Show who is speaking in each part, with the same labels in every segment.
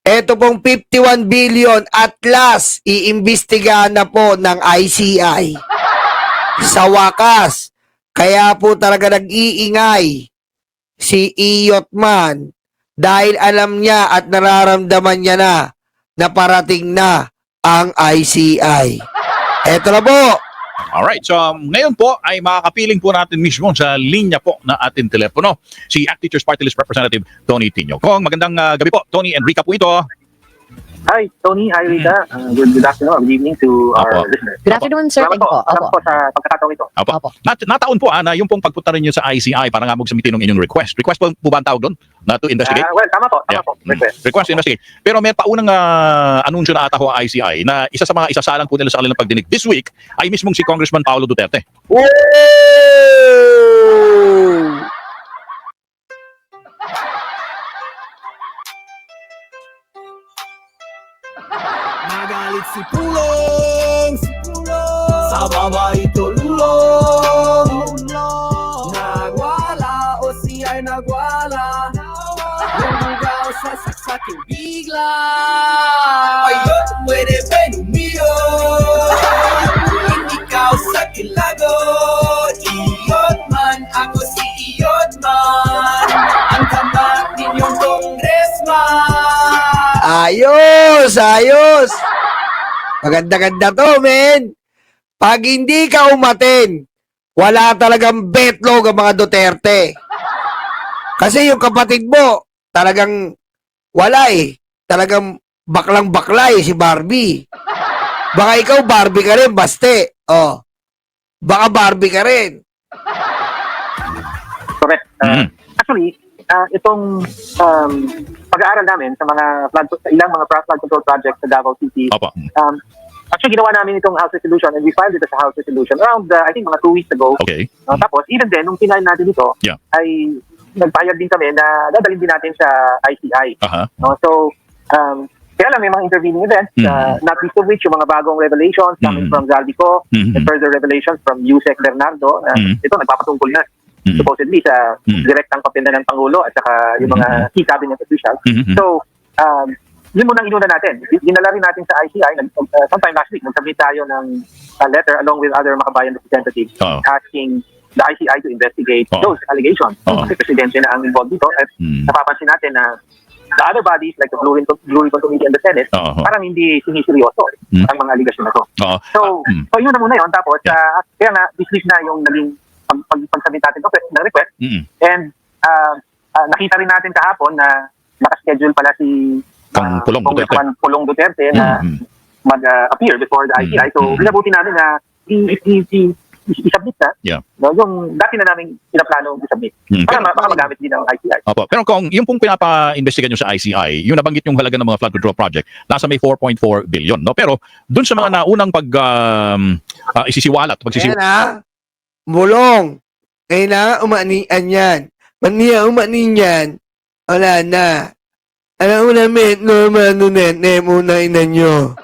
Speaker 1: Ito pong 51 billion at last, iimbestigahan na po ng ICI. Sa wakas, kaya po talaga nag-iingay si Iyotman dahil alam niya at nararamdaman niya na parating na ang ICI. Ito na po.
Speaker 2: Alright, so ngayon po ay makakapiling po natin mismo sa linya po na ating telepono si ACT Teachers Party List Representative Tony Tino. Kong magandang gabi po, Tony, Enrica po ito.
Speaker 3: Hi, Tony. Hi, Rita. Good afternoon. Good evening to our listeners.
Speaker 4: Good afternoon, sir.
Speaker 3: Salamat
Speaker 4: Thank you po.
Speaker 3: Salamat po sa pagkakataon ito.
Speaker 2: Opo. Nataon po na yung pong pagpunta rin nyo sa ICI para nga magsamitin ng inyong request. Request po ba ang tawag doon? Na to investigate?
Speaker 3: Well, tama po. Tama po.
Speaker 2: Request to investigate. Pero may paunang anunsyo na ata ho ang ICI na isa sa mga isasalang po nila sa kanilang pagdinig this week ay mismong si Congressman Paulo Duterte.
Speaker 1: Woo!
Speaker 5: Nagalit si Pulong, sa babae tulong. Nagwala o siya'y nagwala, lumigaw sa saksaking bigla. Ayun, pwede ba lumiyo? Ikaw sa kilagot, iyot man, ako si iyot man. Ang kambat ninyong congressman.
Speaker 1: Ayos, ayos. Maganda-ganda to, men. Pag hindi ka umatin, wala talagang betlog ang mga Duterte. Kasi yung kapatid mo, talagang wala eh. Talagang baklang-bakla eh, si Barbie. Baka ikaw Barbie ka rin, baste. Oh. Baka Barbie ka rin.
Speaker 3: Correct. Actually, itong pag-aaral namin sa ilang mga flood control projects sa Davao City.
Speaker 2: Opo.
Speaker 3: Actually, ginawa namin itong House Resolution and we filed it as a House Resolution around, I think, mga 2 weeks ago.
Speaker 2: Okay.
Speaker 3: Tapos, even then, nung final natin ito,
Speaker 2: Yeah.
Speaker 3: ay nagpahayag din kami na dadalhin din natin sa ICI.
Speaker 2: Aha.
Speaker 3: So, kaya lang may mga intervening events, not least of which yung mga bagong revelations coming from Zaldico, and further revelations from Yusek Bernardo. Ito, nagpapatungkol na supposedly sa direktang papel na ng Pangulo at saka yung mga key cabinet officials. So, yun muna ang inuna natin. Dinala rin natin sa ICI, sometime last week, nagsubmit tayo ng letter along with other makabayan representatives asking the ICI to investigate those allegations. Kasi presidente na ang involved dito at napapansin natin na the other bodies like the Blue Ribbon Committee and the Senate, parang hindi siniseryoso ang mga allegation na to. So yun na muna yun. Tapos, kaya nga, this week na yung naging pagsabit natin ng request. And nakita rin natin kahapon na nakaschedule pala si Congressman Pulong Duterte na mag-appear before the ICI. So, pinabuti namin na i-submit na. No, yung dati na namin pinaplano i-submit. Para magamit din ng ICI.
Speaker 2: Opo. Pero kung yung pong pinapa-investigan nyo sa ICI, yung nabanggit yung halaga ng mga flood control project, nasa may 4.4 billion. No? Pero dun sa mga naunang isisiwalat,
Speaker 1: Ayan na. Bulong. Ngayon na, umanian yan. Maniya umanin yan. Wala na. Alam mo namin, normal muna inan nyo.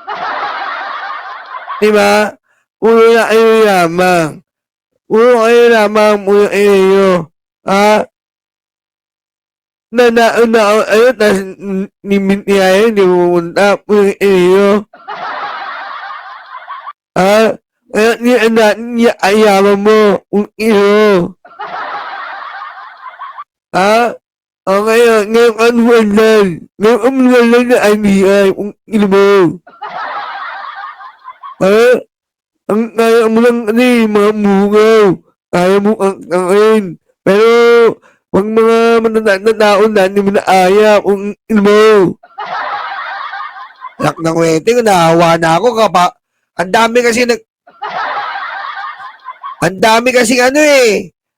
Speaker 1: Diba? Puro na kayo lamang. Puro kayo lamang, puro kayo. Ha? Ayun, tas niya hindi pumunta, puro kayo. Ha? Niya ayaman mo, puro kayo. Ha? O ngayon anwalan na IBI, kung ino mo. Ha? Ang kaya mo lang mga mungaw. Kaya mo ang pero wag mga matatanda tao na hindi mo na aya kung ino mo. Lak ng wete ko, nahawa na ako ang dami kasi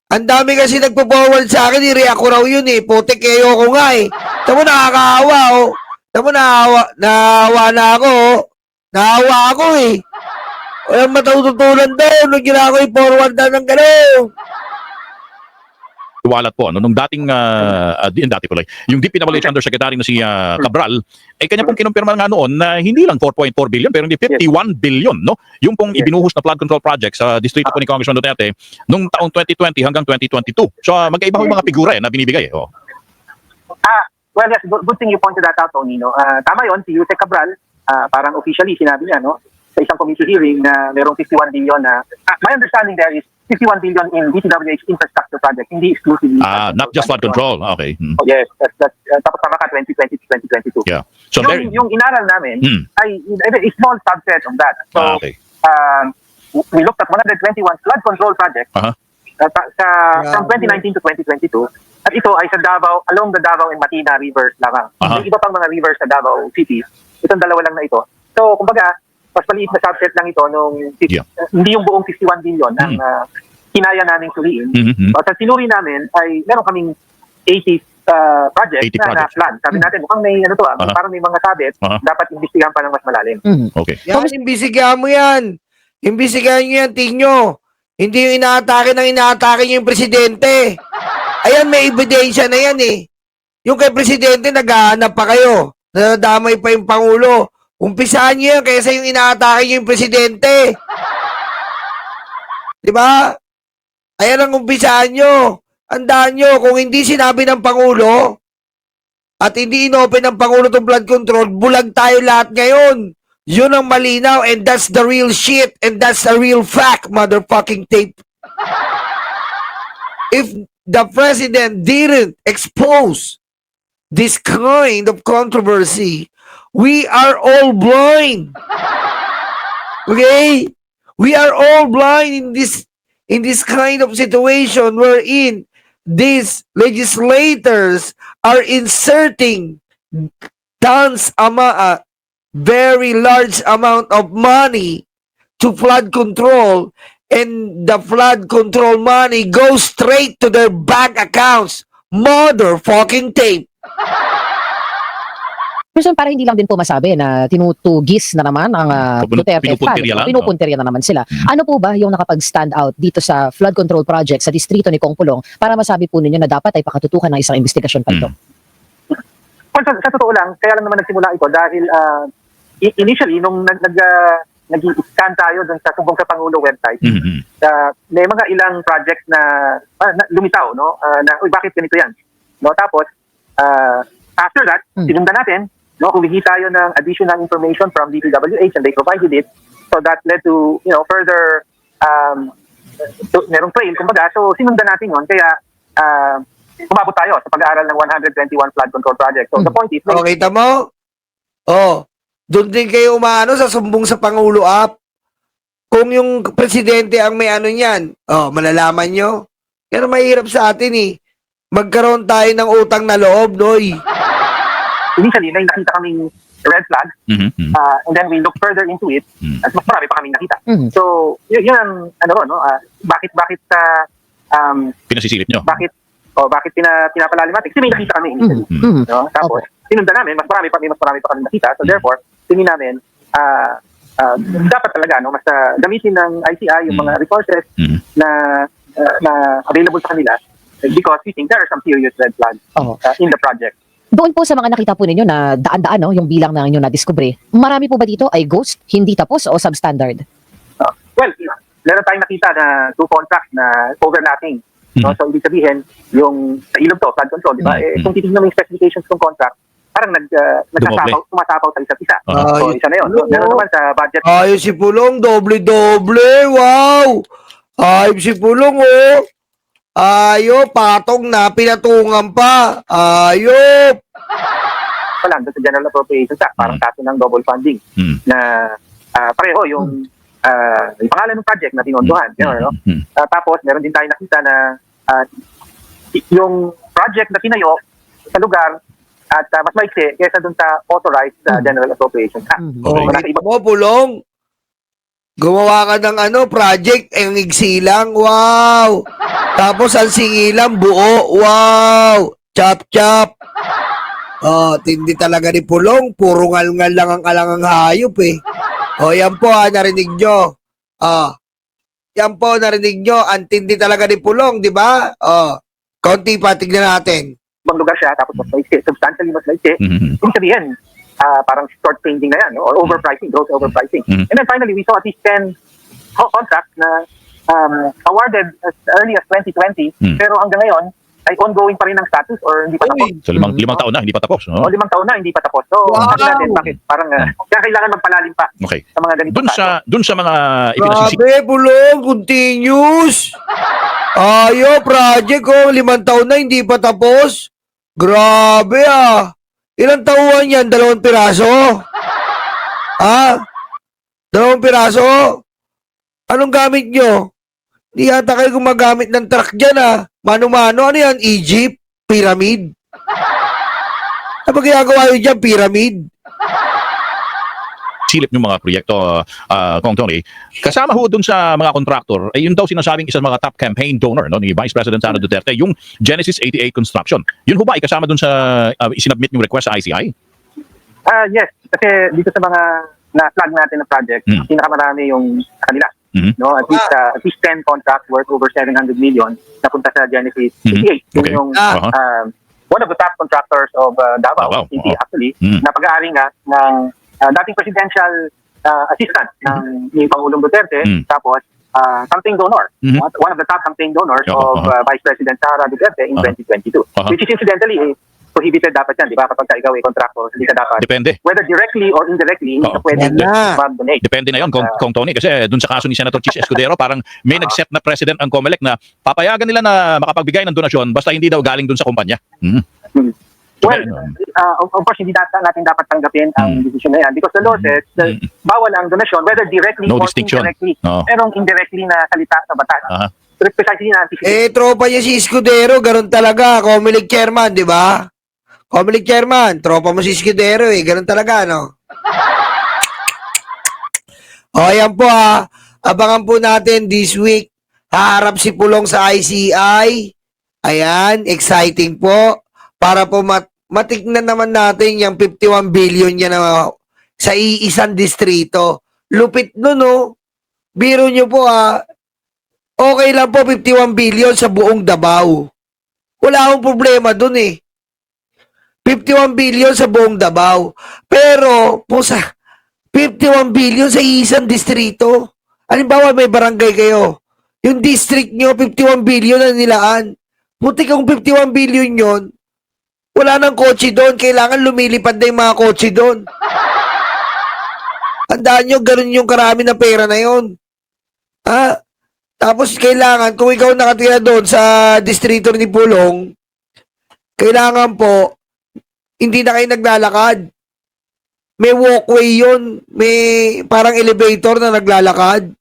Speaker 1: ang dami kasi nagpo-forward sa akin, i-react ko raw yun eh. Putik, kayo ko nga eh. Tamo nakakaawa oh. Tamo nahawa na ako oh. Nahawa ako eh. Walang matututulan daw nung ginawa ko i-forward na ng gano'n.
Speaker 2: Walat po nung dating yung Deep Pinawalays Undersecretary na si Cabral ay kanya pong kinumpirma nga noon na hindi lang 4.4 billion pero hindi 51 billion no yung pong ibinuhos na flood control project sa distrito po ni Congressman Duterte nung taong 2020 hanggang 2022. So magkaiba yung mga figura na binibigay
Speaker 3: Well, yes, good thing you pointed that out, Tony. No? Tama yun, si Yusek Cabral, parang officially sinabi niya, no, sa isang committee hearing na merong 51 billion na, my understanding there is 51 billion in DPWH infrastructure project, hindi exclusively.
Speaker 2: Not just flood control. Okay.
Speaker 3: Oh, yes, that's tapos tama ka 2020 to 2022.
Speaker 2: Yeah. So
Speaker 3: Yung inaral namin ay a small subset of that. So,
Speaker 2: okay.
Speaker 3: we looked at 121 flood control projects from 2019 to 2022. At ito ay sa Davao, along the Davao and Matina rivers lamang. May iba pang mga rivers sa Davao City. Itong dalawa lang na ito. So, kumbaga, mas maliit na subset lang ito nung hindi yung buong 51 billion ang kinaya naming suliin. So, sa sinuri namin ay meron kaming 80 projects na plan. Sabi natin, mukhang may ano to, parang may mga sabit, dapat imbestigahan pa ng mas malalim.
Speaker 2: Okay.
Speaker 1: Yan, imbisigahan mo yan. Imbisigahan nyo yan, tingyo. Hindi yung inaatake nyo yung presidente. Ayan, may ebidensya na yan eh. Yung kay presidente, naghahanap pa kayo. Nadamay pa yung Pangulo. Umpisahan nyo yan kaysa yung inaatake nyo yung presidente. Diba? Ayan ang umpisahan nyo. Andaan nyo, kung hindi sinabi ng Pangulo at hindi inopen ng Pangulo itong flood control, bulag tayo lahat ngayon. Yun ang malinaw and that's the real shit and that's the real fact, motherfucking tape. If the president didn't expose this kind of controversy, we are all blind. Okay? We are all blind in this kind of situation wherein these legislators are inserting very large amount of money to flood control, and the flood control money goes straight to their bank accounts. Motherfucking tape.
Speaker 4: Pero para hindi lang din po masabi na tinutugis na naman ang Duterte
Speaker 2: pinupuntirya lang,
Speaker 4: pinupuntirya na naman sila. Ano po ba yung nakapag-stand out dito sa flood control project sa distrito ni Kong Pulong para masabi po ninyo na dapat ay pakatutukan ng isang investigasyon pa ito?
Speaker 3: Well, sa totoo lang, kaya lang naman nagsimula ito dahil initially, nung nag-scan tayo dun sa Sumbong sa Pangulo website, may mga ilang projects na lumitaw, no? Na, uy, bakit ganito yan? No? Tapos, after that, sinundan natin, no? Humingi tayo ng additional information from DPWH and they provided it. So that led to, further, merong trail, kumbaga. So, sinundan natin yun. Kaya, umabot tayo sa pag-aaral ng 121 flood control project. So, the point is...
Speaker 1: Kita mo? Doon din kayo umaano sa Sumbong sa Pangulo app. Kung yung presidente ang may ano niyan, malalaman nyo. Pero mahirap sa atin eh. Magkaroon tayo ng utang na loob, Noy.
Speaker 3: Initially, may nakita kaming red flag, and then we look further into it, at mas marami pa kaming nakita. So, yun ang, bakit
Speaker 2: pinasisilip nyo?
Speaker 3: Bakit pinapalalim natin? Kasi may nakita kami initially. No? Tapos, sinundan namin, mas marami pa kami nakita. So, therefore, tingin namin, dapat talaga, mas gamitin ng ICI yung mga resources na available sa kanila because we think there are some serious red flags in the project.
Speaker 4: Doon po sa mga nakita po ninyo na daan-daan, yung bilang na inyo na-discovery, marami po ba dito ay ghost, hindi tapos o substandard?
Speaker 3: Well, meron tayong nakita na 2 contracts na overlapping. No? So, ibig sabihin, yung sa ilog to, flood control, di ba? Kung titignan mo yung specifications ng contract, parang sumasapaw sa isa't isa. So, isa na yun. So, meron naman sa budget.
Speaker 1: Ayos si Pulong, doble-doble. Wow! Ayos si Pulong, oh. Ayo, patong na, pinatungan pa. Ayop!
Speaker 3: Pa lang, sa General Appropriations Act, parang kaso ng double funding na pareho yung pangalan ng project na tinondohan. Tapos, meron din tayo nakita na yung project na tinayo sa lugar at mas maiksi kaysa dun sa authorized General Appropriations Act.
Speaker 1: Mo, Pulong, gumawa ka ng project, ang igsilang, wow! Tapos ang singilang buo, wow! Chop-chop! Tindi talaga ni Pulong, puro ngal-ngal lang ang kalangang hayop eh. Yan po narinig nyo. Yan po, narinig nyo, ang tindi talaga ni Pulong, di ba? Konti pa, tignan natin.
Speaker 3: Ibang lugar siya, tapos mas maiksi, substantially mas maiksi. Ibig sabihin, parang short changing na yan, or overpricing, gross overpricing. And then finally, we saw at least 10 contracts na awarded as early as 2020, pero hanggang ngayon, ay ongoing pa rin ang status or hindi pa tapos.
Speaker 2: So, limang taon na, hindi pa tapos.
Speaker 3: O 5 taon na, hindi pa tapos. So,
Speaker 1: Wow.
Speaker 3: sabi natin, bakit? Parang, kaya kailangan magpalalim pa
Speaker 2: Okay.
Speaker 3: sa mga ganitong
Speaker 2: Dun sa mga ipinasisig.
Speaker 1: Grabe, Pulong, continuous. Project ko, 5 taon na, hindi pa tapos. Grabe Ilang tauhan yan? 2 piraso? 2 piraso? Anong gamit nyo? Di yata kayo gumagamit ng truck dyan Mano-mano, ano yan? Egypt? Pyramid? Ano ba ginagawa nyo dyan? Pyramid?
Speaker 2: Silip ng mga proyekto, Kong Tony, kasama ho dun sa mga contractor, ay yun daw sinasabing isang mga top campaign donor ni Vice President Sara Duterte, yung Genesis 88 Construction. Yun ho ba ay kasama dun sa isinubmit yung request sa ICI?
Speaker 3: Yes, kasi dito sa mga na-flag natin na project, pinakamarami yung kanila. No, at least 10 contracts worth over 700 million napunta sa Genesis 88.
Speaker 2: Okay.
Speaker 3: Yung one of the top contractors of Davao City actually, na pag-aari nga ng dating presidential assistant ni Pangulong Duterte, tapos campaign donor. One of the top campaign donors of Vice President Sara Duterte in 2022. Which is incidentally prohibited dapat yan, di ba? Kapag ikaw ay contractor, hindi ka dapat.
Speaker 2: Depende.
Speaker 3: Whether directly or indirectly, hindi ka pwede mag-donate.
Speaker 2: Depende na yun, Kong Tony, kasi dun sa kaso ni Senator Chis Escudero, parang may nag-set na president ang COMELEC na papayagan nila na makapagbigay ng donasyon basta hindi daw galing dun sa kumpanya.
Speaker 3: Well, of course, hindi natin dapat tanggapin ang decision na yan because the law says bawal ang donasyon, whether directly
Speaker 2: No
Speaker 3: or
Speaker 2: distinction.
Speaker 3: indirectly.
Speaker 2: No.
Speaker 3: Merong indirectly na salita sa batas. Precisely na
Speaker 1: tropa niya si Escudero, ganun talaga. COMELEC chairman, di ba? COMELEC chairman, tropa mo si Escudero ganun talaga, no? Ayan po abangan po natin this week. Haharap si Pulong sa ICI. Ayan, exciting po. Para po matignan naman natin yung 51 billion niya na sa iisang distrito. Lupit nun, no? Biro nyo po, okay lang po 51 billion sa buong Davao. Wala akong problema dun 51 billion sa buong Davao. Pero, po sa 51 billion sa isang distrito. Halimbawa, may barangay kayo. Yung district nyo, 51 billion na nilaan. Puti kung 51 billion yon, wala nang kotse doon. Kailangan lumilipad na yung mga kotse doon. Tandaan nyo, ganun yung karami na pera na yon. Tapos kailangan, kung ikaw nakatira doon sa distrito ni Pulong, kailangan po, hindi na kayo naglalakad. May walkway yon, may parang elevator na naglalakad.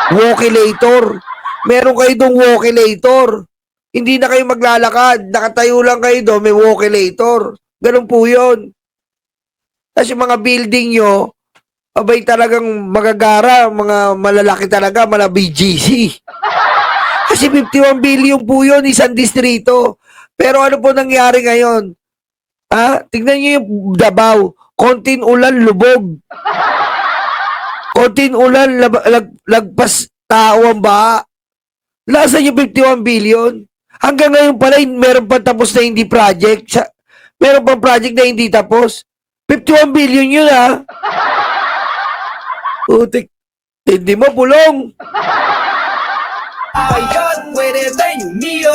Speaker 1: Walkilator. Meron kayo doon walkilator. Hindi na kayo maglalakad. Nakatayo lang kayo doon, may walkilator. Ganun po yun. Tapos yung mga building nyo, abay talagang magagara, mga malalaki talaga, mga BGC. Kasi 51 billion po yun, isang distrito. Pero ano po nangyari ngayon? Tignan nyo yung Davao. Konting ulan, lubog. Konting ulan, lagpas tao ang baha. Nasaan yung 51 billion? Hanggang ngayon pala, meron pa tapos na hindi project. Meron pang project na hindi tapos. 51 billion yun, Utik. Hindi mo, Pulong.
Speaker 5: Bayad, pwede ba yung niyo?